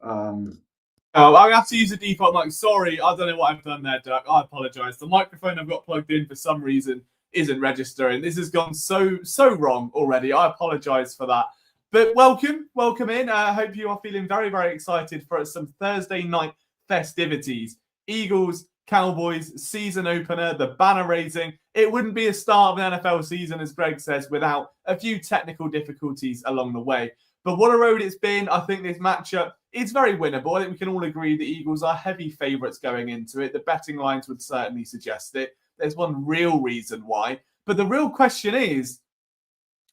Oh, I have to use the default mic. Sorry, I don't know what I've done there, Dirk. I apologise. The microphone I've got plugged in for some reason isn't registering. This has gone so wrong already. I apologise for that. But welcome in. I hope you are feeling very, very excited for some Thursday night festivities. Eagles, Cowboys, season opener, the banner raising. It wouldn't be a start of an NFL season, as Greg says, without a few technical difficulties along the way. But what a road it's been. I think this matchup is very winnable. I think we can all agree the Eagles are heavy favourites going into it. The betting lines would certainly suggest it. There's one real reason why. But the real question is,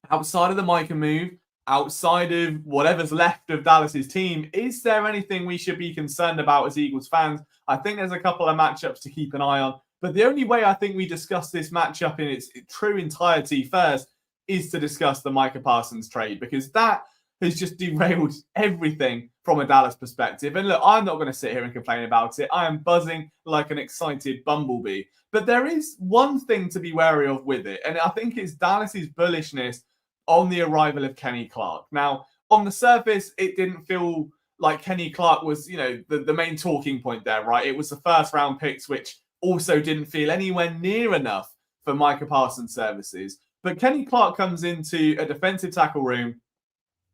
outside of the Micah move, outside of whatever's left of Dallas's team, is there anything we should be concerned about as Eagles fans? I think there's a couple of matchups to keep an eye on. But the only way I think we discuss this matchup in its true entirety first is to discuss the Micah Parsons trade, because that has just derailed everything from a Dallas perspective. And look, I'm not going to sit here and complain about it. I am buzzing like an excited bumblebee. But there is one thing to be wary of with it, and I think it's Dallas's bullishness on the arrival of Kenny Clark. Now, on the surface, it didn't feel like Kenny Clark was, the main talking point there, right? It was the first round picks, which also didn't feel anywhere near enough for Micah Parsons' services. But Kenny Clark comes into a defensive tackle room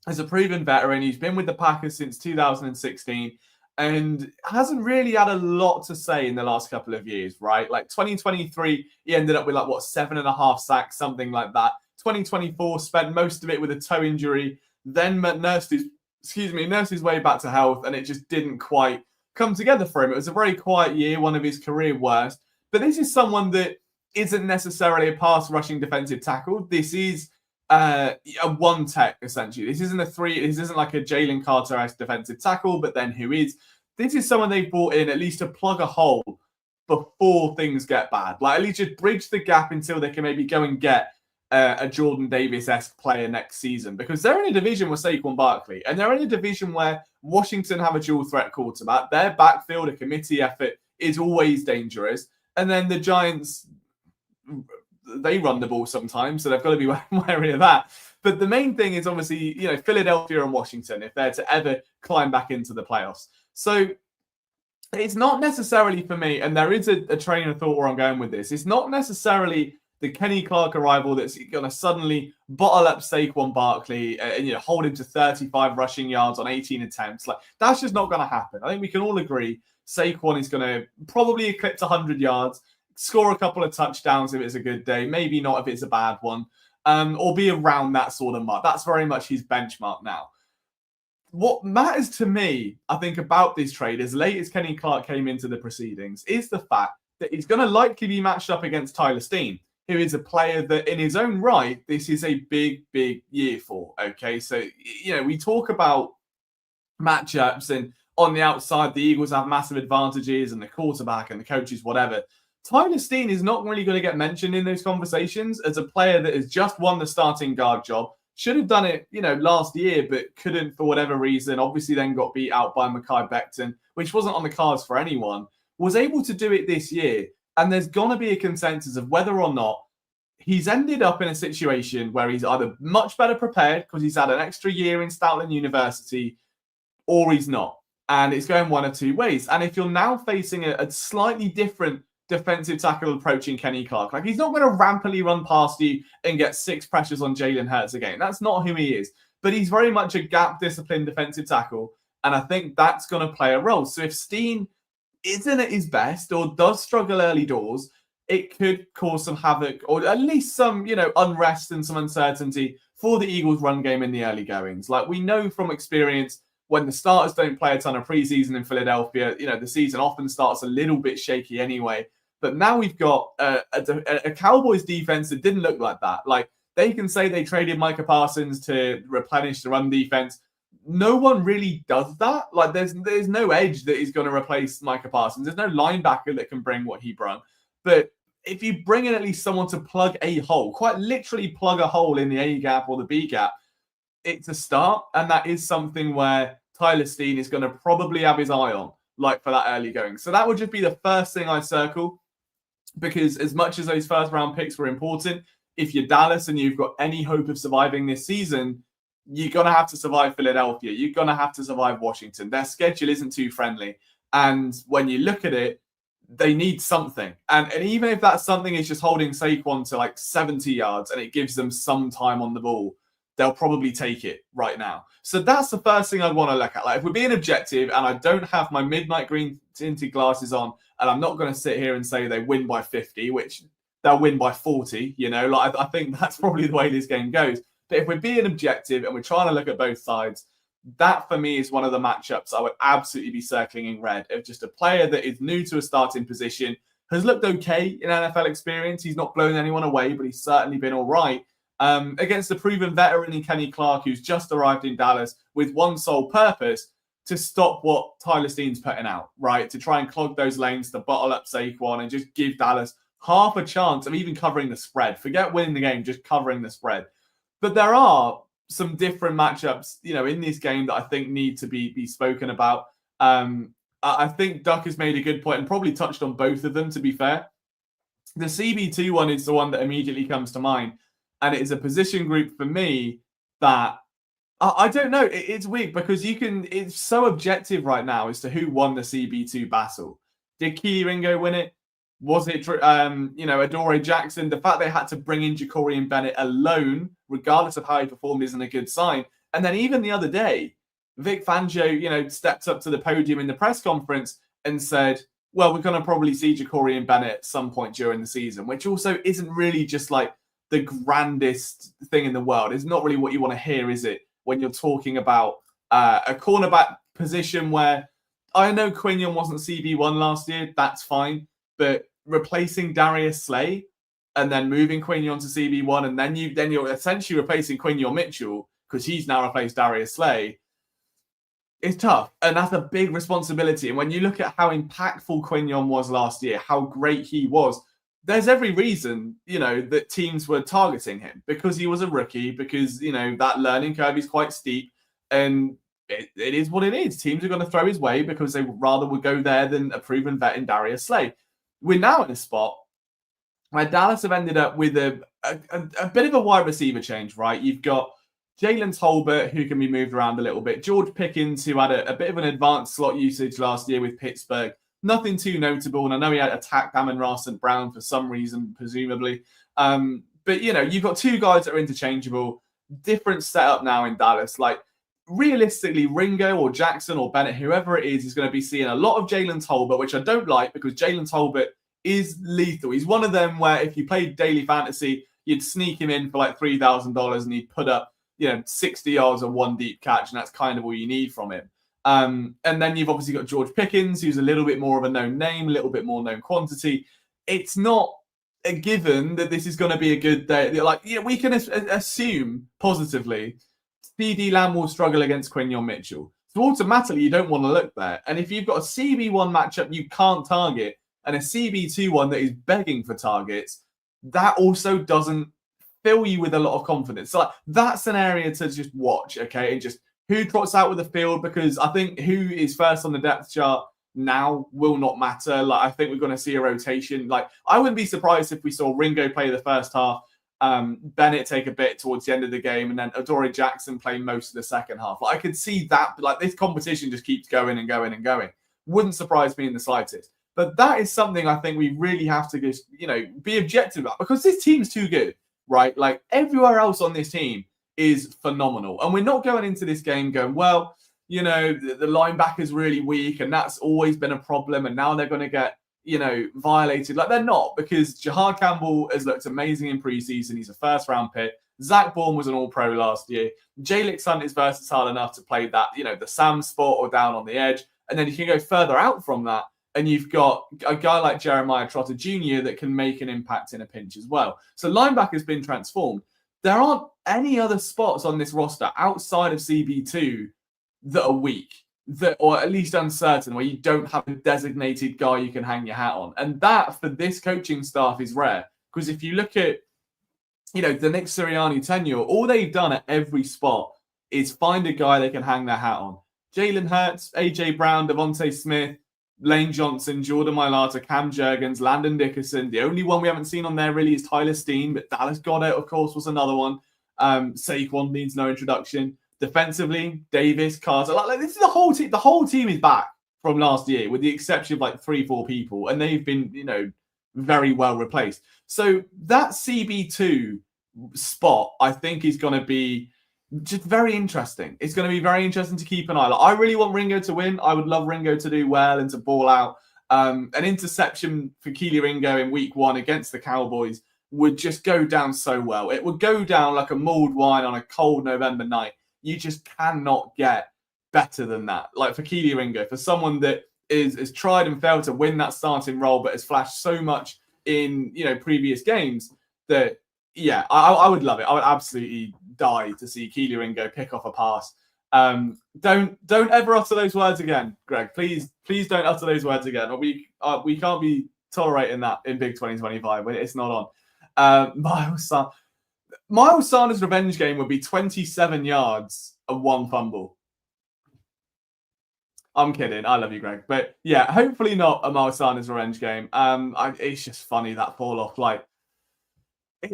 as a proven veteran. He's been with the Packers since 2016 and hasn't really had a lot to say in the last couple of years, right? Like 2023, he ended up with 7.5 sacks, something like that. 2024 spent most of it with a toe injury, then nursed his way back to health, and it just didn't quite come together for him. It was a very quiet year, one of his career worst. But this is someone that isn't necessarily a pass rushing defensive tackle. This is a one tech, essentially. This isn't this isn't like a Jalen Carter-esque defensive tackle, but then who is? This is someone they've brought in at least to plug a hole before things get bad. Like, at least just bridge the gap until they can maybe go and get a Jordan Davis-esque player next season, because they're in a division with Saquon Barkley, and they're in a division where Washington have a dual threat quarterback. Their backfield, a committee effort, is always dangerous. And then the Giants, they run the ball sometimes, so they've got to be wary of that. But the main thing is obviously, Philadelphia and Washington, if they're to ever climb back into the playoffs. So it's not necessarily for me, and there is a train of thought where I'm going with this. It's not necessarily the Kenny Clark arrival that's going to suddenly bottle up Saquon Barkley and hold him to 35 rushing yards on 18 attempts. Like, that's just not going to happen. I think we can all agree Saquon is going to probably eclipse 100 yards, score a couple of touchdowns if it's a good day, maybe not if it's a bad one, or be around that sort of mark. That's very much his benchmark now. What matters to me, I think, about this trade, as late as Kenny Clark came into the proceedings, is the fact that he's going to likely be matched up against Tyler Steen, who is a player that in his own right, this is a big, big year for. Okay, so, we talk about matchups, and on the outside, the Eagles have massive advantages, and the quarterback and the coaches, whatever. Tyler Steen is not really going to get mentioned in those conversations as a player that has just won the starting guard job. Should have done it, last year, but couldn't for whatever reason. Obviously, then got beat out by Mekhi Becton, which wasn't on the cards for anyone. Was able to do it this year. And there's going to be a consensus of whether or not he's ended up in a situation where he's either much better prepared because he's had an extra year in Stoutland University, or he's not. And it's going one of two ways. And if you're now facing a slightly different defensive tackle approaching Kenny Clark, like, he's not going to rampantly run past you and get 6 pressures on Jalen Hurts again. That's not who he is. But he's very much a gap-disciplined defensive tackle. And I think that's going to play a role. So if Steen isn't at his best or does struggle early doors, it could cause some havoc, or at least some, unrest and some uncertainty for the Eagles' run game in the early goings. Like, we know from experience, when the starters don't play a ton of preseason in Philadelphia, the season often starts a little bit shaky anyway. But now we've got a Cowboys defense that didn't look like that. Like, they can say they traded Micah Parsons to replenish the run defense. No one really does that. Like, there's no edge that is going to replace Micah Parsons. There's no linebacker that can bring what he brought. But if you bring in at least someone to plug a hole, quite literally plug a hole in the A gap or the B gap, it's a start. And that is something where Tyler Steen is going to probably have his eye on, like, for that early going. So that would just be the first thing I circle, because as much as those first round picks were important, if you're Dallas and you've got any hope of surviving this season, you're going to have to survive Philadelphia. You're going to have to survive Washington. Their schedule isn't too friendly. And when you look at it, they need something. And even if that something is just holding Saquon to like 70 yards and it gives them some time on the ball, they'll probably take it right now. So that's the first thing I'd want to look at. Like, if we're being objective and I don't have my midnight green tinted glasses on, and I'm not going to sit here and say they win by 50, which they'll win by 40, like I think that's probably the way this game goes. But if we're being objective and we're trying to look at both sides, that for me is one of the matchups I would absolutely be circling in red, of just a player that is new to a starting position, has looked okay in NFL experience. He's not blown anyone away, but he's certainly been all right. Against the proven veteran in Kenny Clark, who's just arrived in Dallas with one sole purpose, to stop what Tyler Steen's putting out, right? To try and clog those lanes, to bottle up Saquon and just give Dallas half a chance of even covering the spread. Forget winning the game, just covering the spread. But there are some different matchups, in this game that I think need to be spoken about. I think Duck has made a good point and probably touched on both of them, to be fair. The CB2 one is the one that immediately comes to mind. And it is a position group for me that I don't know. It's weird because it's so objective right now as to who won the CB2 battle. Did Key Ringo win it? Was it, Adoree Jackson? The fact they had to bring in Ja'Cory Bennett alone, regardless of how he performed, isn't a good sign. And then even the other day, Vic Fangio, stepped up to the podium in the press conference and said, well, we're going to probably see Ja'Cory Bennett at some point during the season, which also isn't really just like the grandest thing in the world. It's not really what you want to hear, is it? When you're talking about a cornerback position where I know Quinion wasn't CB1 last year, that's fine. But replacing Darius Slay and then moving Quinion to CB1, and then you're essentially replacing Quinion Mitchell because he's now replaced Darius Slay, it's tough. And that's a big responsibility. And when you look at how impactful Quinion was last year, how great he was, there's every reason, that teams were targeting him because he was a rookie, because, that learning curve is quite steep. And it is what it is. Teams are going to throw his way because they rather would go there than a proven vet in Darius Slay. We're now in a spot where Dallas have ended up with a bit of a wide receiver change, right? You've got Jalen Tolbert, who can be moved around a little bit. George Pickens, who had a bit of an advanced slot usage last year with Pittsburgh. Nothing too notable. And I know he had attacked Amon-Ra St. Brown for some reason, presumably. But, you've got two guys that are interchangeable. Different setup now in Dallas. Like, realistically, Ringo or Jackson or Bennett, whoever it is going to be seeing a lot of Jalen Tolbert, which I don't like because Jalen Tolbert is lethal. He's one of them where if you played daily fantasy, you'd sneak him in for like $3,000 and he'd put up, 60 yards and one deep catch, and that's kind of all you need from him. And then you've obviously got George Pickens, who's a little bit more of a known name, a little bit more known quantity. It's not a given that this is going to be a good day. Like, we can assume positively CD Lamb will struggle against Quinion Mitchell. So automatically, you don't want to look there. And if you've got a CB1 matchup you can't target and a CB2 one that is begging for targets, that also doesn't fill you with a lot of confidence. So that's an area to just watch, okay? And just who trots out with the field, because I think who is first on the depth chart now will not matter. Like, I think we're going to see a rotation. Like, I wouldn't be surprised if we saw Ringo play the first half, Bennett take a bit towards the end of the game, and then Adoree Jackson play most of the second half. Like, I could see that, like, this competition just keeps going and going and going. Wouldn't surprise me in the slightest. But that is something I think we really have to just, be objective about, because this team's too good, right? Like, everywhere else on this team is phenomenal. And we're not going into this game going, well, the linebacker's really weak, and that's always been a problem, and now they're going to get, violated. Like, they're not, because Jahad Campbell has looked amazing in preseason. He's a first-round pick. Zach Bourne was an all-pro last year. Jalix Hunt is versatile enough to play that, the Sam spot or down on the edge. And then you can go further out from that, and you've got a guy like Jeremiah Trotter Jr. that can make an impact in a pinch as well. So linebacker's been transformed. There aren't any other spots on this roster outside of CB2 that are weak, or at least uncertain, where you don't have a designated guy you can hang your hat on. And that, for this coaching staff, is rare. Because if you look at, the Nick Sirianni tenure, all they've done at every spot is find a guy they can hang their hat on. Jalen Hurts, A.J. Brown, Devontae Smith, Lane Johnson, Jordan Mailata, Cam Jurgens, Landon Dickerson. The only one we haven't seen on there really is Tyler Steen, but Dallas Goddard, of course, was another one. Saquon needs no introduction. Defensively, Davis, Carter, like this is the whole team. The whole team is back from last year, with the exception of like 3-4 people, and they've been, very well replaced. So that CB2 spot, I think, is going to be just very interesting. It's going to be very interesting to keep an eye on. I really want Ringo to win. I would love Ringo to do well and to ball out. An interception for Keely Ringo in week 1 against the Cowboys would just go down so well. It would go down like a mulled wine on a cold November night. You just cannot get better than that. Like for Keely Ringo, for someone that is tried and failed to win that starting role, but has flashed so much in previous games that I would love it. I would absolutely die to see Keely Ringo pick off a pass. Don't ever utter those words again, Greg. Please don't utter those words again. We can't be tolerating that in Big 2025 when it's not on. Miles Sanders' revenge game would be 27 yards and 1 fumble. I'm kidding. I love you, Greg. But yeah, hopefully not a Miles Sanders revenge game. It's just funny, that fall off.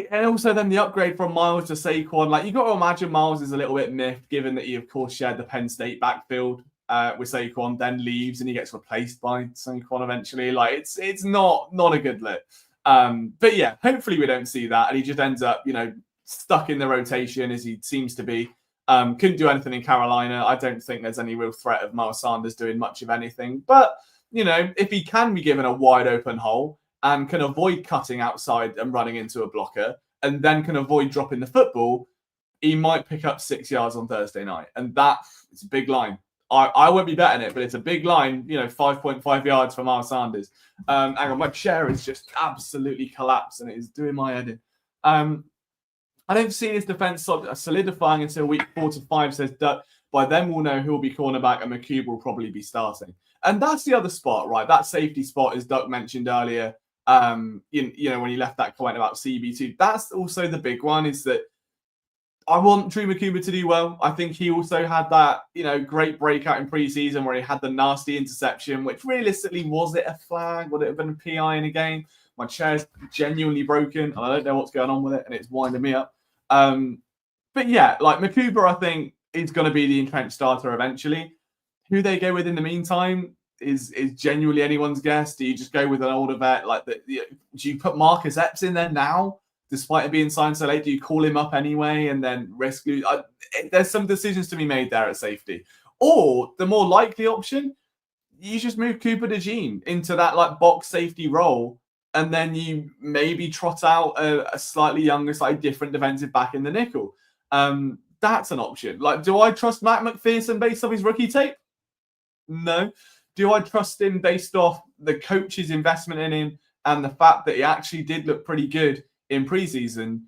And also then the upgrade from Miles to Saquon. Like, you got to imagine Miles is a little bit miffed, given that he, of course, shared the Penn State backfield with Saquon, then leaves and he gets replaced by Saquon eventually. Like, it's not a good look. But yeah, hopefully we don't see that. And he just ends up, stuck in the rotation as he seems to be. Couldn't do anything in Carolina. I don't think there's any real threat of Miles Sanders doing much of anything. But, if he can be given a wide open hole and can avoid cutting outside and running into a blocker, and then can avoid dropping the football, he might pick up 6 yards on Thursday night. And it's a big line. I won't be betting it, but it's a big line, 5.5 yards for Miles Sanders. Hang on, my chair is just absolutely collapsed and it is doing my head in. I don't see this defense solidifying until week 4 to 5, says Duck. By then we'll know who will be cornerback, and McCube will probably be starting. And that's the other spot, right? That safety spot, as Duck mentioned earlier, when he left that comment about CB2. That's also the big one, is that I want Drew McCuber to do well. I think he also had that, great breakout in preseason where he had the nasty interception, which realistically, was it a flag? Would it have been a PI in a game? My chair's genuinely broken, and I don't know what's going on with it, and it's winding me up. But yeah, like McCuber, I think, is going to be the entrenched starter eventually. Who they go with in the meantime is genuinely anyone's guess. Do you just go with an older vet? Do you put Marcus Epps in there now, despite it being signed so late? Do you call him up anyway and then risk? There's some decisions to be made there at safety. Or the more likely option, you just move Cooper DeJean into that box safety role, and then you maybe trot out a slightly younger, slightly different defensive back in the nickel. That's an option. Do I trust Matt McPherson based off his rookie tape? No. Do I trust him based off the coach's investment in him and the fact that he actually did look pretty good in preseason?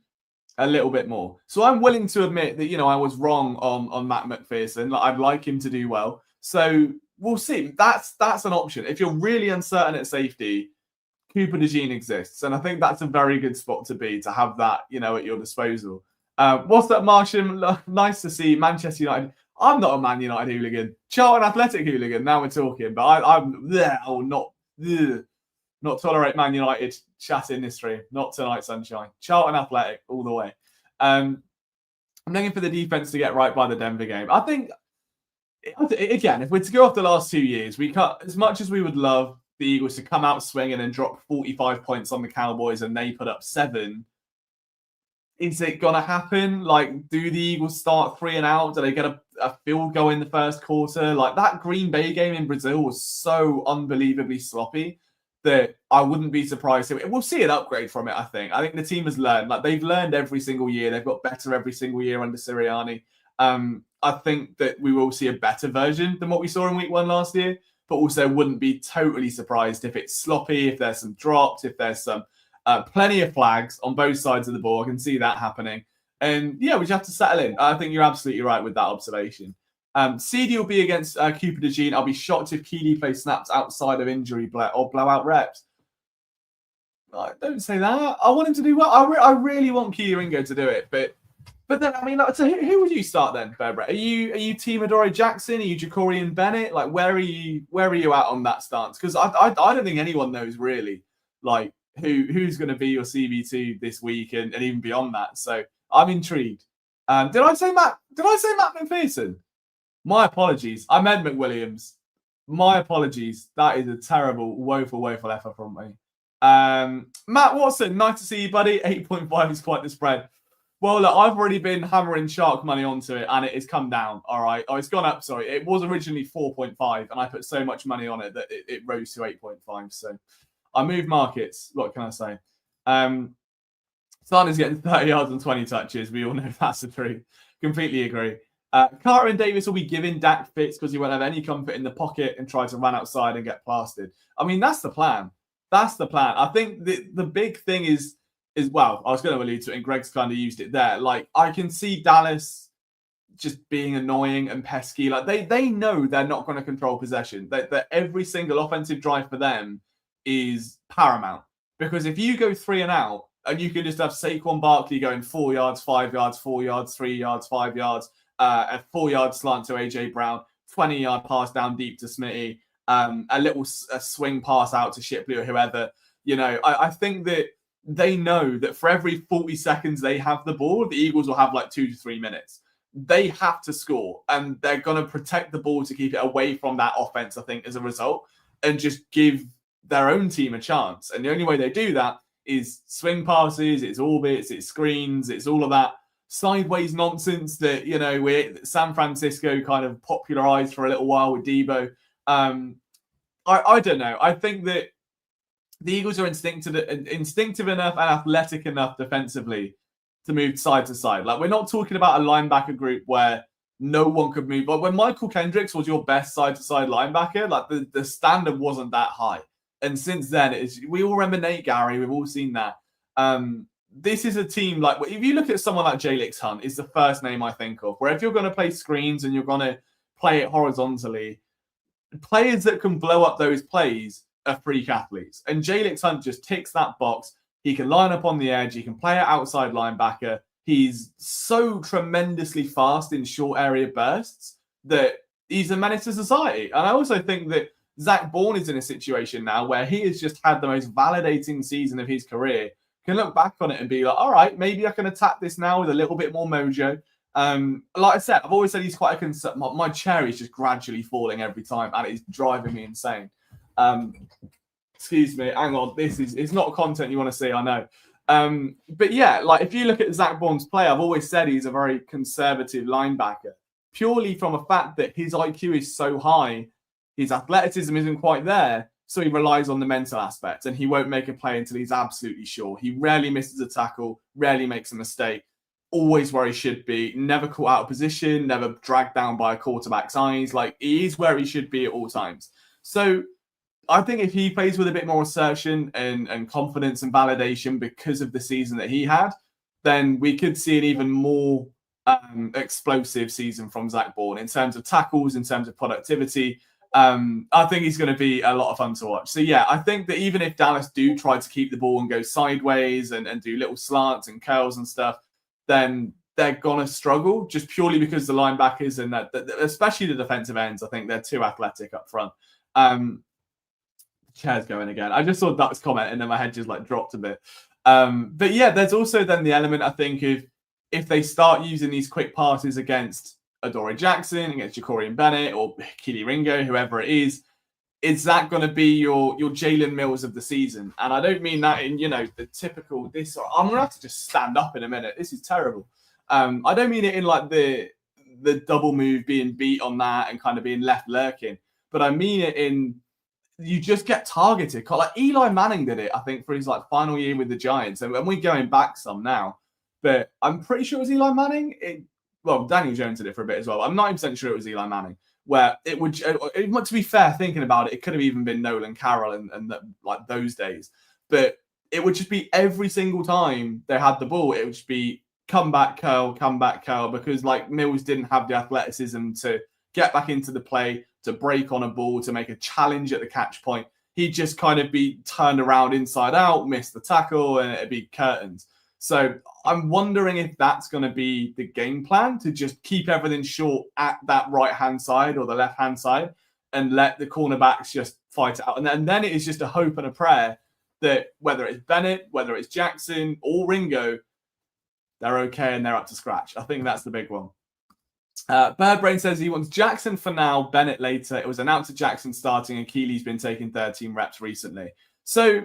A little bit more. So I'm willing to admit that, I was wrong on Matt McPherson. I'd like him to do well. So we'll see. That's an option. If you're really uncertain at safety, Cooper DeJean exists. And I think that's a very good spot to be, to have that, at your disposal. What's that, Martian? Nice to see Manchester United. I'm not a Man United hooligan. Charlton Athletic hooligan. Now we're talking. But I will not tolerate Man United chat in this stream. Not tonight, sunshine. Charlton Athletic all the way. I'm looking for the defense to get right by the Denver game. I think, again, if we're to go off the last 2 years, we can't, as much as we would love the Eagles to come out swinging and drop 45 points on the Cowboys and they put up 7. Is it going to happen? Do the Eagles start 3 and out? Do they get a field goal in the first quarter? That Green Bay game in Brazil was so unbelievably sloppy that I wouldn't be surprised. We'll see an upgrade from it, I think. I think the team has learned. They've learned every single year. They've got better every single year under Sirianni. I think that we will see a better version than what we saw in week 1 last year, but also wouldn't be totally surprised if it's sloppy, if there's some drops, if there's some plenty of flags on both sides of the ball. I can see that happening. And yeah, we just have to settle in. I think you're absolutely right with that observation. CD will be against Cooper DeJean. I'll be shocked if Keely plays snaps outside of injury or blowout reps. Don't say that. I want him to do well. I really want Keely Ringo to do it. But then, so who would you start then, Bearbrett? Are you Team Adoree Jackson? Are you Jacorian Bennett? Where are you at on that stance? Because I don't think anyone knows really, who's going to be your CB2 this week and even beyond that. So I'm intrigued. Did I say Matt? Did I say Matt McPherson? My apologies. I meant McWilliams. My apologies. That is a terrible, woeful effort from me. Matt Watson, nice to see you, buddy. 8.5 is quite the spread. Well, look, I've already been hammering shark money onto it, and it has come down. All right. Oh, it's gone up. Sorry. It was originally 4.5, and I put so much money on it that it rose to 8.5. So I moved markets. What can I say? Sana's getting 30 yards and 20 touches. We all know that's the truth. Completely agree. Carter and Davis will be giving Dak fits because he won't have any comfort in the pocket and try to run outside and get plastered. I mean, that's the plan. That's the plan. I think the big thing is well, I was going to allude to it, and Greg's kind of used it there. Like, I can see Dallas just being annoying and pesky. Like, they know they're not going to control possession. That every single offensive drive for them is paramount. Because if you go 3 and out, and you can just have Saquon Barkley going 4 yards, 5 yards, 4 yards, 3 yards, 5 yards, a 4-yard slant to AJ Brown, 20-yard pass down deep to Smitty, a swing pass out to Shipley or whoever. You know, I think that they know that for every 40 seconds they have the ball, the Eagles will have like 2 to 3 minutes. They have to score, and they're going to protect the ball to keep it away from that offense, I think, as a result, and just give their own team a chance. And the only way they do that is swing passes, it's orbits, it's screens, it's all of that sideways nonsense that, you know, San Francisco kind of popularized for a little while with Debo. I don't know. I think that the Eagles are instinctive enough and athletic enough defensively to move side to side. Like, we're not talking about a linebacker group where no one could move. Like, when Michael Kendricks was your best side-to-side linebacker, like, the standard wasn't that high. And since then, we all remember Nate Gary. We've all seen that. This is a team, like, if you look at someone like Jalix Hunt, is the first name I think of, where if you're going to play screens and you're going to play it horizontally, players that can blow up those plays are freak athletes. And Jalix Hunt just ticks that box. He can line up on the edge. He can play an outside linebacker. He's so tremendously fast in short area bursts that he's a menace to society. And I also think that Zach Bourne is in a situation now where he has just had the most validating season of his career. Can look back on it and be like, all right, maybe I can attack this now with a little bit more mojo. Like I said, I've always said he's quite a concern. My chair is just gradually falling every time, and it's driving me insane. Excuse me, hang on. It's not content you want to see, I know. But yeah, like, if you look at Zach Bourne's play, I've always said he's a very conservative linebacker, purely from a fact that his IQ is so high, his athleticism isn't quite there, so he relies on the mental aspect, and he won't make a play until he's absolutely sure. He rarely misses a tackle, rarely makes a mistake, always where he should be, never caught out of position, never dragged down by a quarterback's eyes. Like, he is where he should be at all times. So I think if he plays with a bit more assertion and confidence and validation because of the season that he had, then we could see an even more explosive season from Zach Bourne in terms of tackles, in terms of productivity. I think he's going to be a lot of fun to watch. So, yeah, I think that even if Dallas do try to keep the ball and go sideways and do little slants and curls and stuff, then they're going to struggle just purely because the linebackers and especially the defensive ends, I think they're too athletic up front. Chair's going again. I just saw Duck's comment and then my head just like dropped a bit. But yeah, there's also then the element, I think, of if they start using these quick passes against Adoree Jackson, against Ja'Cory Bennett or Keely Ringo, whoever it is that going to be your Jalen Mills of the season? And I don't mean that in, you know, the typical this. I'm going to have to just stand up in a minute. This is terrible. I don't mean it in like the double move being beat on that and kind of being left lurking, but I mean it in you just get targeted. Like Eli Manning did it, I think, for his like final year with the Giants. And we're going back some now, but I'm pretty sure it was Eli Manning. Well, Daniel Jones did it for a bit as well. I'm 90% sure it was Eli Manning, where it would, to be fair, thinking about it, it could have even been Nolan Carroll and like those days. But it would just be every single time they had the ball, it would just be come back, curl, because like Mills didn't have the athleticism to get back into the play, to break on a ball, to make a challenge at the catch point. He'd just kind of be turned around inside out, miss the tackle, and it'd be curtains. So I'm wondering if that's going to be the game plan, to just keep everything short at that right-hand side or the left-hand side and let the cornerbacks just fight it out. And then it is just a hope and a prayer that whether it's Bennett, whether it's Jackson or Ringo, they're okay and they're up to scratch. I think that's the big one. Birdbrain says he wants Jackson for now, Bennett later. It was announced that Jackson starting and Keely's been taking 13 reps recently. So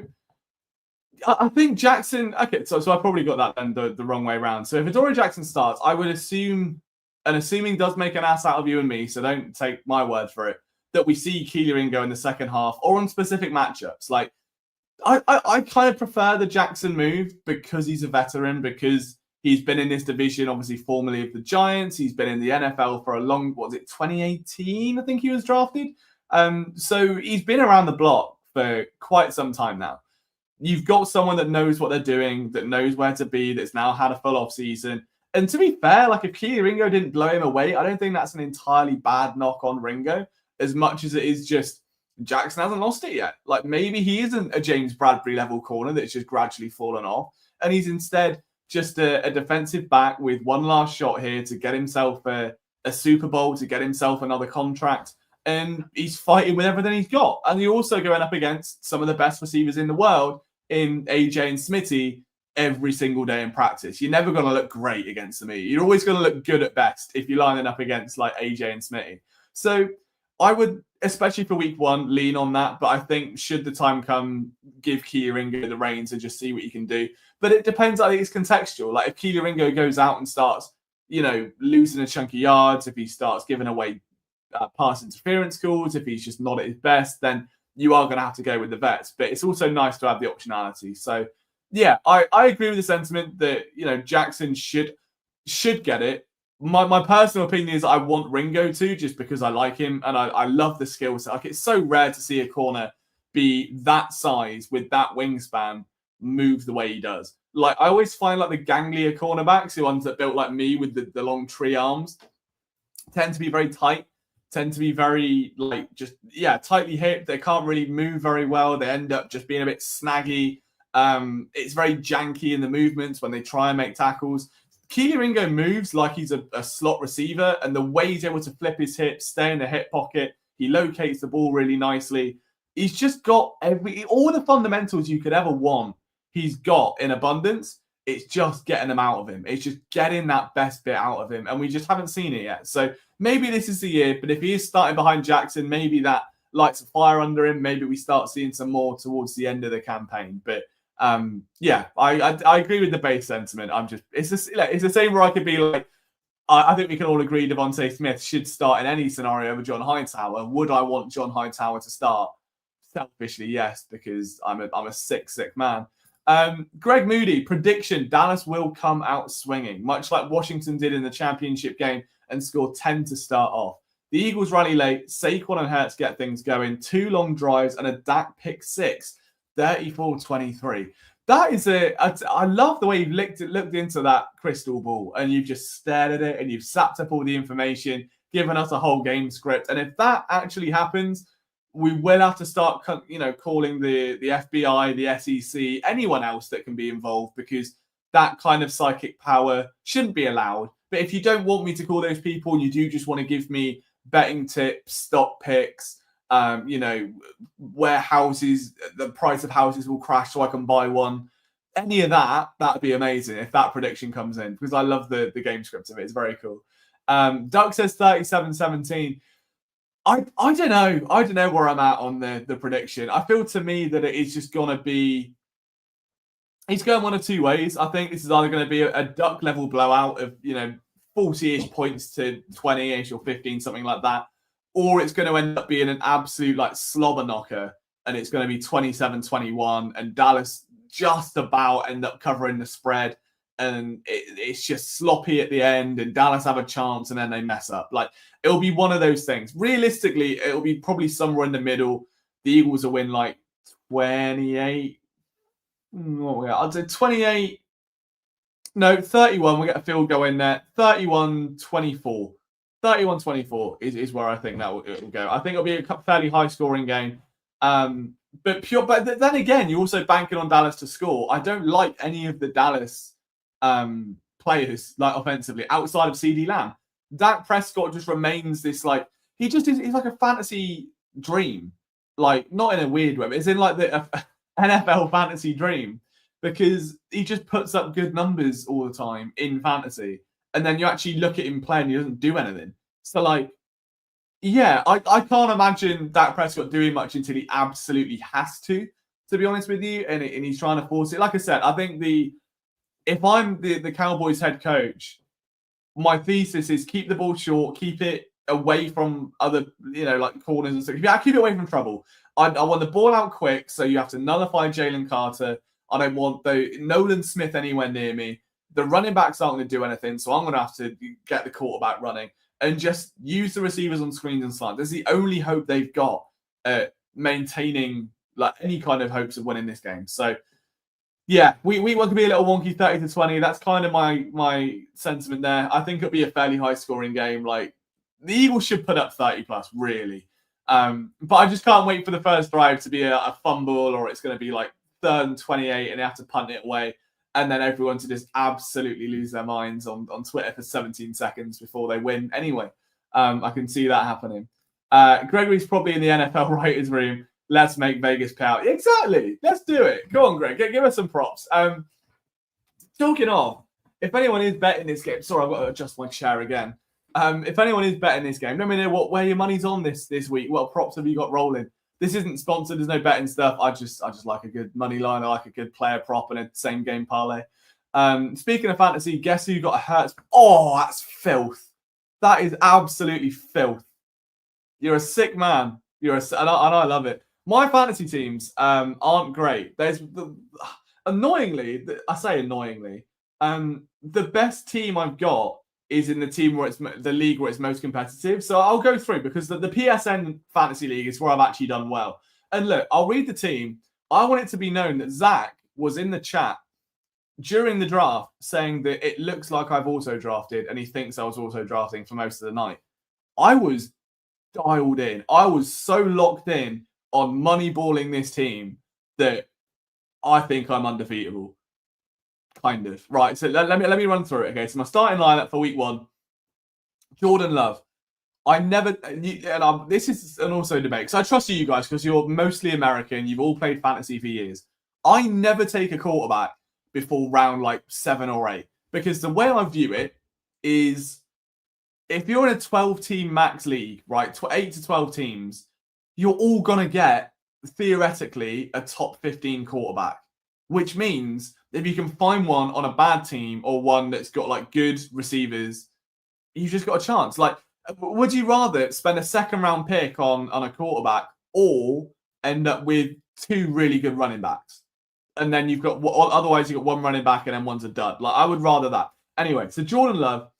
I think Jackson, okay, so I probably got that then the wrong way around. So if Adoree Jackson starts, I would assume, and assuming does make an ass out of you and me, so don't take my word for it, that we see Keely Ringo in the second half or on specific matchups. Like, I kind of prefer the Jackson move because he's a veteran, because he's been in this division, obviously formerly of the Giants. He's been in the NFL for a long, what was it, 2018, I think he was drafted. So he's been around the block for quite some time now. You've got someone that knows what they're doing, that knows where to be, that's now had a full off season. And to be fair, like if Keely Ringo didn't blow him away, I don't think that's an entirely bad knock on Ringo, as much as it is just Jackson hasn't lost it yet. Like maybe he isn't a James Bradbury level corner that's just gradually fallen off, and he's instead just a defensive back with one last shot here to get himself a Super Bowl, to get himself another contract. And he's fighting with everything he's got. And you're also going up against some of the best receivers in the world in AJ and Smitty every single day in practice. You're never going to look great against them. You're always going to look good at best if you're lining up against like AJ and Smitty. So I would, especially for week one, lean on that. But I think should the time come, give Keely Ringo the reins and just see what you can do. But it depends. I think it's contextual. Like if Keely Ringo goes out and starts, losing a chunk of yards, if he starts giving away pass interference calls, if he's just not at his best, then you are going to have to go with the vets. But it's also nice to have the optionality. So yeah, I agree with the sentiment that Jackson should get it. My personal opinion is I want Ringo to, just because I like him and I love the skill set. Like it's so rare to see a corner be that size with that wingspan move the way he does. Like I always find like the ganglier cornerbacks, the ones that built like me with the long tree arms, tend to be very tight, tend to be very tightly hipped. They can't really move very well. They end up just being a bit snaggy. It's very janky in the movements when they try and make tackles. Keely Ringo moves like he's a slot receiver, and the way he's able to flip his hips, stay in the hip pocket, he locates the ball really nicely. He's just got all the fundamentals you could ever want. He's got in abundance. It's just getting them out of him. It's just getting that best bit out of him, and we just haven't seen it yet. So maybe this is the year, but if he is starting behind Jackson, maybe that lights a fire under him. Maybe we start seeing some more towards the end of the campaign. But I agree with the base sentiment. It's the same where I could be like, I think we can all agree Devontae Smith should start in any scenario over John Hightower. Would I want John Hightower to start? Selfishly, yes, because I'm a sick man. Greg Moody, prediction, Dallas will come out swinging, much like Washington did in the championship game and score 10 to start off. The Eagles rally late, Saquon and Hurts get things going, 2 long drives and a Dak pick 6, 34-23. That is I love the way you've looked into that crystal ball and you've just stared at it and you've sapped up all the information, given us a whole game script. And if that actually happens, we will have to start, calling the FBI, the SEC, anyone else that can be involved, because that kind of psychic power shouldn't be allowed. But if you don't want me to call those people and you do just want to give me betting tips, stock picks, where houses, the price of houses will crash so I can buy one, any of that'd be amazing if that prediction comes in, because I love the game script of it. It's very cool. Duck says 37-17. I don't know. I don't know where I'm at on the prediction. I feel to me that it is just going to be... It's going one of two ways. I think this is either going to be a Duck level blowout of, 40-ish points to 20-ish or 15, something like that. Or it's going to end up being an absolute slobber knocker and it's going to be 27-21 and Dallas just about end up covering the spread and it's just sloppy at the end and Dallas have a chance and then they mess up. It'll be one of those things. Realistically, it'll be probably somewhere in the middle. The Eagles will win 28. I'd say 28. No, 31. We'll get a field goal in there. 31-24. 31-24 is where I think that will go. I think it'll be a fairly high-scoring game. But then again, you're also banking on Dallas to score. I don't like any of the Dallas players, offensively, outside of CeeDee Lamb. Dak Prescott just remains this, he's like a fantasy dream. Not in a weird way, but it's in the NFL fantasy dream. because he just puts up good numbers all the time in fantasy. And then you actually look at him play and he doesn't do anything. So, like, yeah, I can't imagine Dak Prescott doing much until he absolutely has to be honest with you. And he's trying to force it. Like I said, I think if I'm the Cowboys head coach, my thesis is keep the ball short, keep it away from other, like corners and stuff. Keep it away from trouble. I want the ball out quick, so you have to nullify Jalen Carter. I don't want Nolan Smith anywhere near me. The running backs aren't going to do anything, so I'm going to have to get the quarterback running and just use the receivers on screens and slants. That's the only hope they've got at maintaining like any kind of hopes of winning this game. So, yeah, we want to be a little wonky 30-20. That's kind of my sentiment there. I think it'll be a fairly high scoring game. Like, the Eagles should put up 30 plus, really. But I just can't wait for the first drive to be a fumble, or it's going to be like 3rd and 28 and they have to punt it away. And then everyone to just absolutely lose their minds on Twitter for 17 seconds before they win anyway. I can see that happening. Gregory's probably in the NFL writers' room. Let's make Vegas pay out. Exactly. Let's do it. Go on, Greg. Give us some props. Talking of, if anyone is betting this game, sorry, I've got to adjust my chair again. If anyone is betting this game, let me know where your money's on this week. What props have you got rolling? This isn't sponsored. There's no betting stuff. I just like a good money line. I like a good player prop and a same game parlay. Speaking of fantasy, guess who got a Hurts? Oh, that's filth. That is absolutely filth. You're a sick man. And I love it. My fantasy teams aren't great. Annoyingly, I say annoyingly, the best team I've got is in the team where it's the league where it's most competitive. So I'll go through because the PSN fantasy league is where I've actually done well. And look, I'll read the team. I want it to be known that Zach was in the chat during the draft saying that it looks like I've also drafted and he thinks I was also drafting for most of the night. I was dialed in. I was so locked in on moneyballing this team that I think I'm undefeatable. Kind of. Right, so let me run through it. Okay, so my starting lineup for week 1, Jordan Love. This is an also debate, because I trust you guys because you're mostly American. You've all played fantasy for years. I never take a quarterback before round like 7 or 8, because the way I view it is if you're in a 12-team max league, right, 8 to 12 teams, you're all going to get, theoretically, a top 15 quarterback, which means if you can find one on a bad team or one that's got like good receivers, you've just got a chance. Like, would you rather spend a 2nd round pick on a quarterback or end up with 2 really good running backs? And then otherwise you've got 1 running back and then one's a dud. Like, I would rather that. Anyway, so Jordan Love,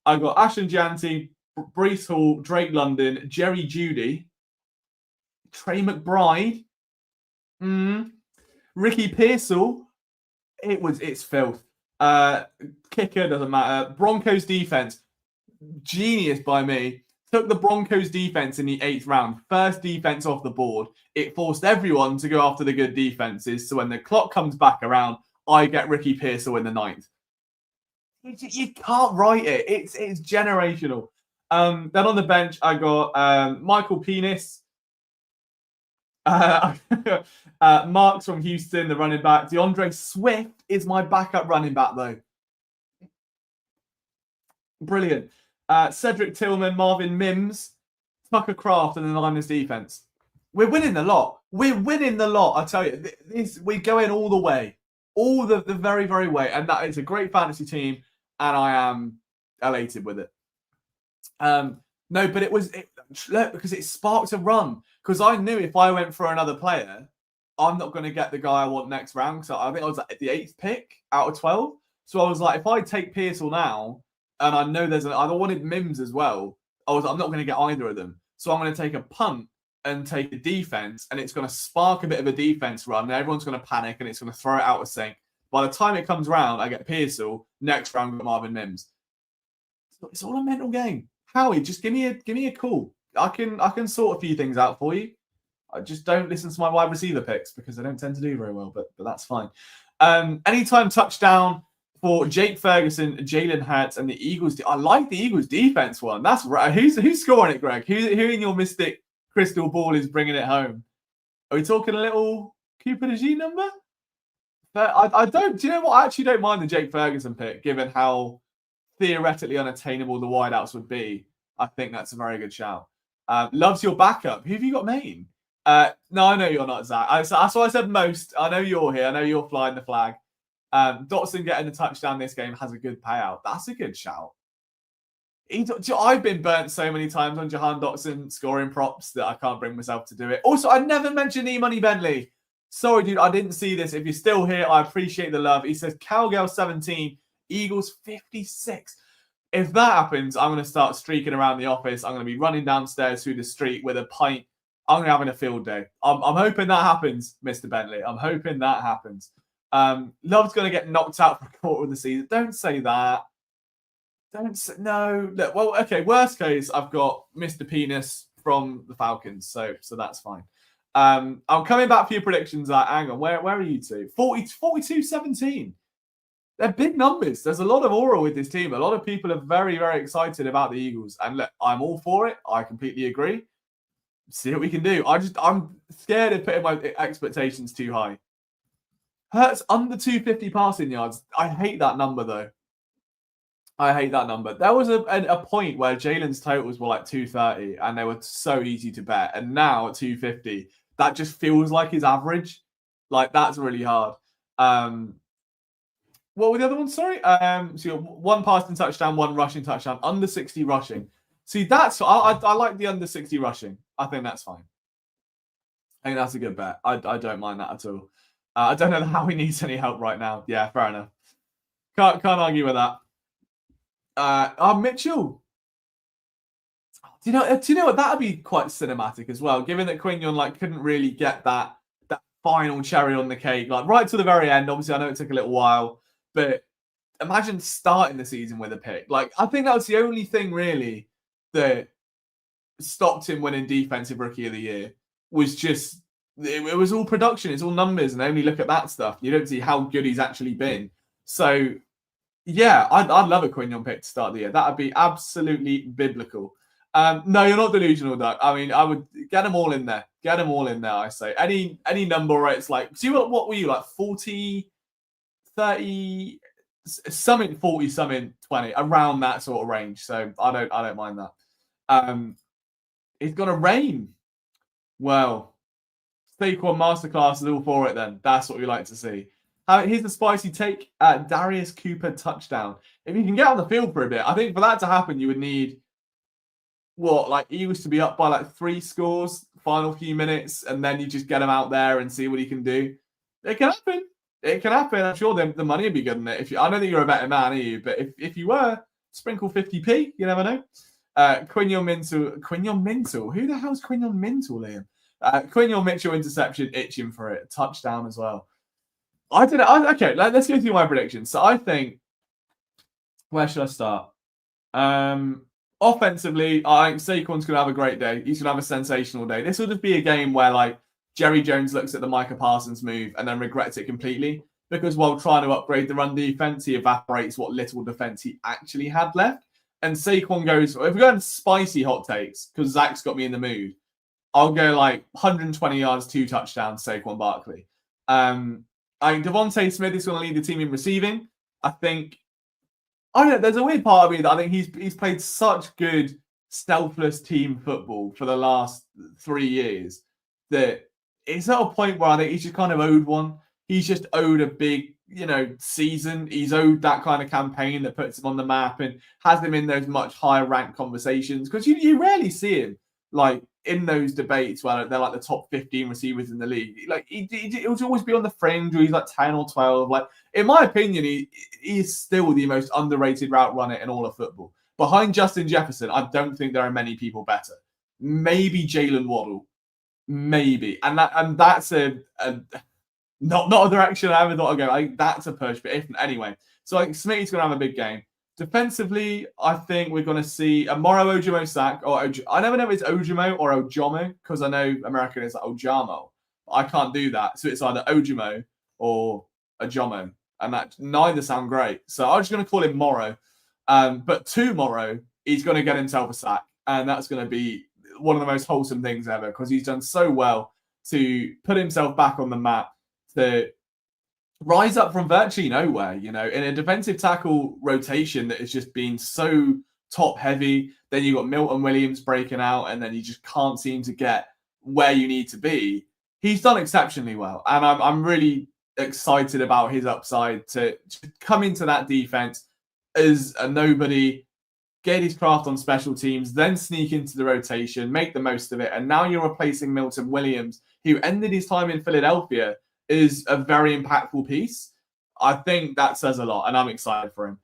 I've got Ashton Janty, Breece Hall, Drake London, Jerry Jeudy, Trey McBride, Ricky Pearsall. It's filth. Kicker doesn't matter. Broncos defense, genius by me. Took the Broncos defense in the 8th round. First defense off the board. It forced everyone to go after the good defenses. So when the clock comes back around, I get Ricky Pearsall in the 9th. You can't write it. It's generational. Then on the bench, I got Michael Penis. Marks from Houston, the running back. DeAndre Swift is my backup running back, though. Brilliant. Cedric Tillman, Marvin Mims, Tucker Kraft, and the Niners defense. We're winning the lot. I tell you, we're going all the way, all the very, very way, and that is a great fantasy team, and I am elated with it. No, but because it sparked a run. Because I knew if I went for another player, I'm not going to get the guy I want next round. So I think I was at the 8th pick out of 12. So I was like, if I take Pearsall now, and I know I wanted Mims as well, I'm not going to get either of them. So I'm going to take a punt and take a defense, and it's going to spark a bit of a defense run. And everyone's going to panic, and it's going to throw it out of sync. By the time it comes round, I get Pearsall. Next round, I got Marvin Mims. It's all a mental game. Howie, just give me a call. I can sort a few things out for you. I just don't listen to my wide receiver picks because they don't tend to do very well, but that's fine. Anytime touchdown for Jake Ferguson, Jalen Hurts, and the Eagles. I like the Eagles defense one. That's right. Who's scoring it, Greg? Who in your mystic crystal ball is bringing it home? Are we talking a little Cooper DeG number? But I don't. Do you know what? I actually don't mind the Jake Ferguson pick, given how theoretically unattainable the wideouts would be. I think that's a very good shout. Loves your backup. Who have you got main? No, I know you're not, Zach. That's why I said most. I know you're here. I know you're flying the flag. Dotson getting a touchdown this game has a good payout. That's a good shout. I've been burnt so many times on Jahan Dotson scoring props that I can't bring myself to do it. Also, I never mentioned E-Money Bentley. Sorry, dude, I didn't see this. If you're still here, I appreciate the love. He says Cowgirl 17, Eagles 56. If that happens, I'm going to start streaking around the office. I'm going to be running downstairs through the street with a pint. I'm going to be having a field day. I'm hoping that happens, Mr. Bentley. I'm hoping that happens. Love's going to get knocked out for a quarter of the season. Don't say that. Don't say, no. Look, well, okay, worst case, I've got Mr. Penis from the Falcons, so that's fine. I'm coming back for your predictions. Hang on, where are you two? 42-17. They're big numbers. There's a lot of aura with this team. A lot of people are very, very excited about the Eagles. And look, I'm all for it. I completely agree. See what we can do. I'm scared of putting my expectations too high. Hurts under 250 passing yards. I hate that number, though. I hate that number. There was a point where Jalen's totals were like 230 and they were so easy to bet. And now at 250, that just feels like his average. Like, that's really hard. What were the other ones? Sorry. So you got one passing touchdown, one rushing touchdown, under 60 rushing. See, I like the under 60 rushing. I think that's fine. I think that's a good bet. I don't mind that at all. I don't know how he needs any help right now. Yeah, fair enough. Can't argue with that. Mitchell. Do you know what? That'd be quite cinematic as well, given that Quignon couldn't really get that final cherry on the cake, right to the very end. Obviously, I know it took a little while, but imagine starting the season with a pick. I think that was the only thing really that stopped him winning Defensive Rookie of the Year. Was just it was all production, it's all numbers, and only look at that stuff. You don't see how good he's actually been. So. Yeah, I'd love a Quignon pick to start the year. That would be absolutely biblical. No, you're not delusional, Doug. I mean, I would get them all in there. Get them all in there, I say. Any number where it's see what were you, 40, 30, something 40, something 20, around that sort of range. So I don't mind that. It's gonna rain. Well, Saquon Masterclass is all for it then. That's what we like to see. Here's the spicy take. Darius Cooper touchdown. If you can get on the field for a bit, I think for that to happen, you would need Eagles to be up by 3 scores, final few minutes, and then you just get him out there and see what he can do. It can happen. It can happen. I'm sure the money would be good in it. I don't think you're a better man, are you? But if you were, sprinkle 50p. You never know. Quignon Mintle. Who the hell's Quignon Mintle, Liam? Quignon Mitchell interception, itching for it. Touchdown as well. I don't know. Okay, let's go through my predictions. So I think, where should I start? Offensively, I think Saquon's going to have a great day. He's going to have a sensational day. This will just be a game where Jerry Jones looks at the Micah Parsons move and then regrets it completely, because while trying to upgrade the run defense, he evaporates what little defense he actually had left. And Saquon goes, if we're going spicy hot takes, because Zach's got me in the mood, I'll go 120 yards, 2 touchdowns, Saquon Barkley. I think Devontae Smith is going to lead the team in receiving. I don't know. There's a weird part of me that I think he's played such good, selfless team football for the last 3 years that it's at a point where I think he's just kind of owed one. He's just owed a big, season. He's owed that kind of campaign that puts him on the map and has him in those much higher ranked conversations, because you rarely see him in those debates where they're the top 15 receivers in the league. He will always be on the fringe, or he's 10 or 12. In my opinion, he is still the most underrated route runner in all of football. Behind Justin Jefferson, I don't think there are many people better. Maybe Jalen Waddle. Maybe. And that's not a direction I ever thought I'd go. That's a push. But anyway, so Smitty's going to have a big game. Defensively, I think we're going to see a Moro Ojomo sack. I never know if it's Ojomo or Ojomo, because I know American is Ojamo. I can't do that. So it's either Ojomo or Ojomo. And that neither sound great. So I'm just going to call him Moro. But tomorrow, he's going to get himself a sack. And that's going to be one of the most wholesome things ever, because he's done so well to put himself back on the map, to rise up from virtually nowhere, in a defensive tackle rotation that has just been so top heavy. Then you've got Milton Williams breaking out, and then you just can't seem to get where you need to be. He's done exceptionally well, and I'm really excited about his upside to come into that defense as a nobody, get his craft on special teams, then sneak into the rotation, make the most of it. And now you're replacing Milton Williams, who ended his time in Philadelphia, is a very impactful piece. I think that says a lot, and I'm excited for him.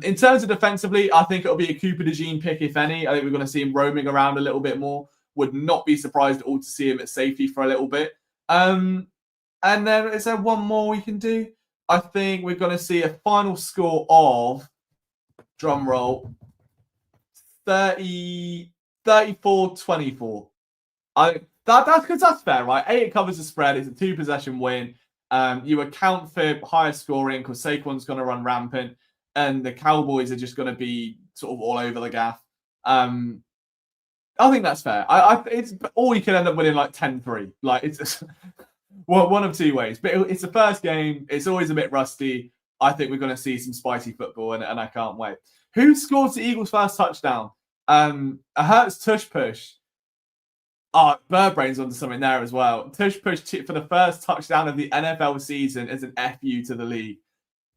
In terms of defensively, I think it'll be a Cooper DeJean pick, if any. I think we're going to see him roaming around a little bit more. Would not be surprised at all to see him at safety for a little bit. And then is there one more we can do? I think we're going to see a final score of, drum roll, 34-24. That's fair, right? It covers the spread. It's a 2-possession win. You account for higher scoring because Saquon's going to run rampant, and the Cowboys are just going to be sort of all over the gaff. I think that's fair. It's or you could end up winning like 10-3. Like it's one of two ways. But it's the first game. It's always a bit rusty. I think we're going to see some spicy football, and I can't wait. Who scores the Eagles' first touchdown? A Hurts tush push. Birdbrain's onto something there as well. Tush push for the first touchdown of the NFL season as an FU to the league.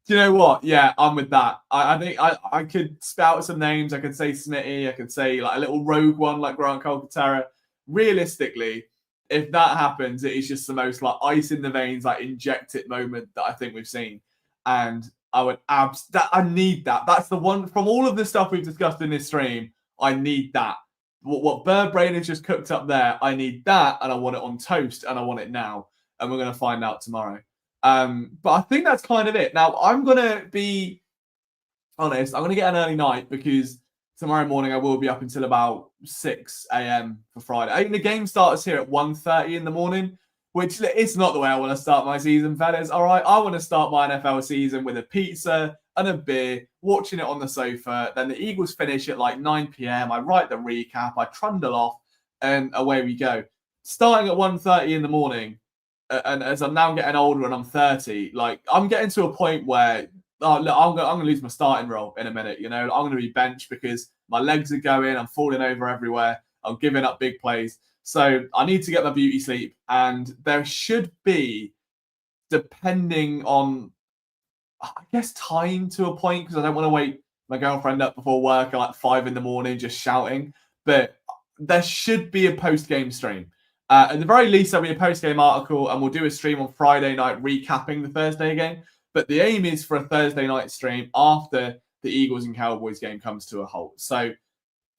Do you know what? Yeah, I'm with that. I think I could spout some names. I could say Smitty. I could say like a little rogue one like Grant Calcaterra. Realistically, if that happens, it is just the most like ice in the veins, like inject it moment that I think we've seen. And I would I need that. That's the one from all of the stuff we've discussed in this stream. I need that. What Birdbrain has just cooked up there, I need that, and I want it on toast, and I want it now. And we're going to find out tomorrow. But I think that's kind of it. Now, I'm going to be honest. I'm going to get an early night because tomorrow morning I will be up until about 6 a.m. for Friday. I think the game starts here at 1:30 in the morning, which it's not the way I want to start my season, fellas. All right, I want to start my NFL season with a pizza and a beer, watching it on the sofa. Then the Eagles finish at like 9 p.m. I write the recap, I trundle off, and away we go. Starting at 1:30 in the morning, and as I'm now getting older and I'm 30, like I'm getting to a point where look, I'm going to lose my starting role in a minute. I'm going to be benched because my legs are going, I'm falling over everywhere, I'm giving up big plays. So I need to get my beauty sleep, and there should be, depending on, I guess, time to a point, because I don't want to wake my girlfriend up before work at like 5 in the morning just shouting. But there should be a post-game stream. At the very least, there'll be a post-game article, and we'll do a stream on Friday night recapping the Thursday game. But the aim is for a Thursday night stream after the Eagles and Cowboys game comes to a halt. So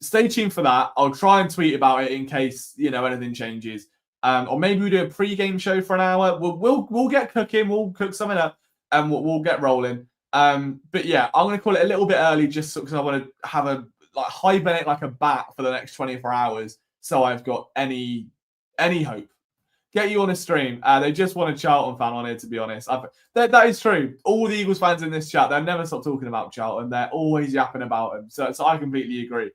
stay tuned for that. I'll try and tweet about it in case anything changes. Or maybe we do a pre-game show for an hour. We'll get cooking. We'll cook something up, and we'll get rolling. But yeah, I'm going to call it a little bit early just because I want to have a hibernate like a bat for the next 24 hours, so I've got any hope. Get you on a stream. They just want a Charlton fan on here, to be honest. That is true. All the Eagles fans in this chat, they'll never stop talking about Charlton. They're always yapping about him. So I completely agree.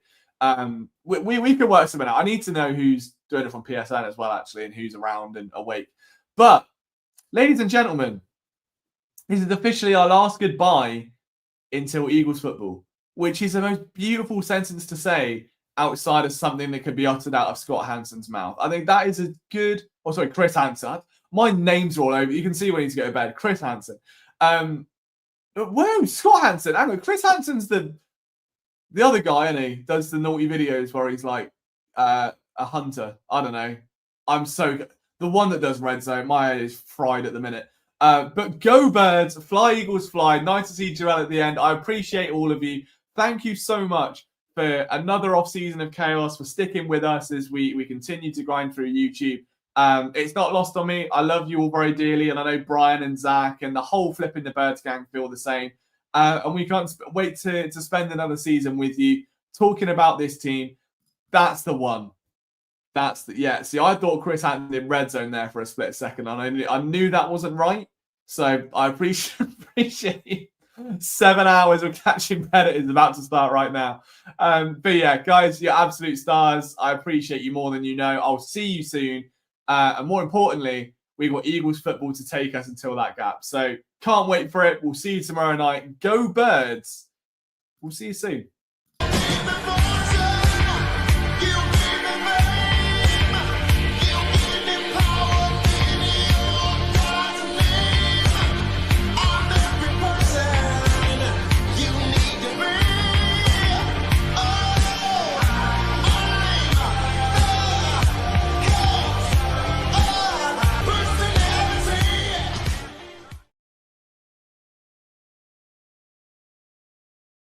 We could work something out. I need to know who's doing it from PSN as well, actually, and who's around and awake. But, ladies and gentlemen, this is officially our last goodbye until Eagles football, which is the most beautiful sentence to say outside of something that could be uttered out of Scott Hansen's mouth. I think that is a good... Oh, sorry, Chris Hansen. My names are all over. You can see when he's to go to bed. Chris Hansen. Whoa, Scott Hansen. Hang on. Chris Hansen's the other guy, and he does the naughty videos where he's like a hunter. I don't know. I'm so good. The one that does Red Zone. My head is fried at the minute. But go Birds. Fly Eagles fly. Nice to see Joel at the end. I appreciate all of you. Thank you so much for another off-season of chaos, for sticking with us as we continue to grind through YouTube. It's not lost on me. I love you all very dearly, and I know Brian and Zach and the whole Flipping the Birds gang feel the same. And we can't wait to spend another season with you talking about this team. That's the one. See, I thought Chris Hansen did Red Zone there for a split second. I knew that wasn't right. So I appreciate you. 7 hours of Catching Predators about to start right now. But yeah, guys, you're absolute stars. I appreciate you more than you know. I'll see you soon. And more importantly, we've got Eagles football to take us until that gap. So Can't wait for it. We'll see you tomorrow night. Go Birds. We'll see you soon.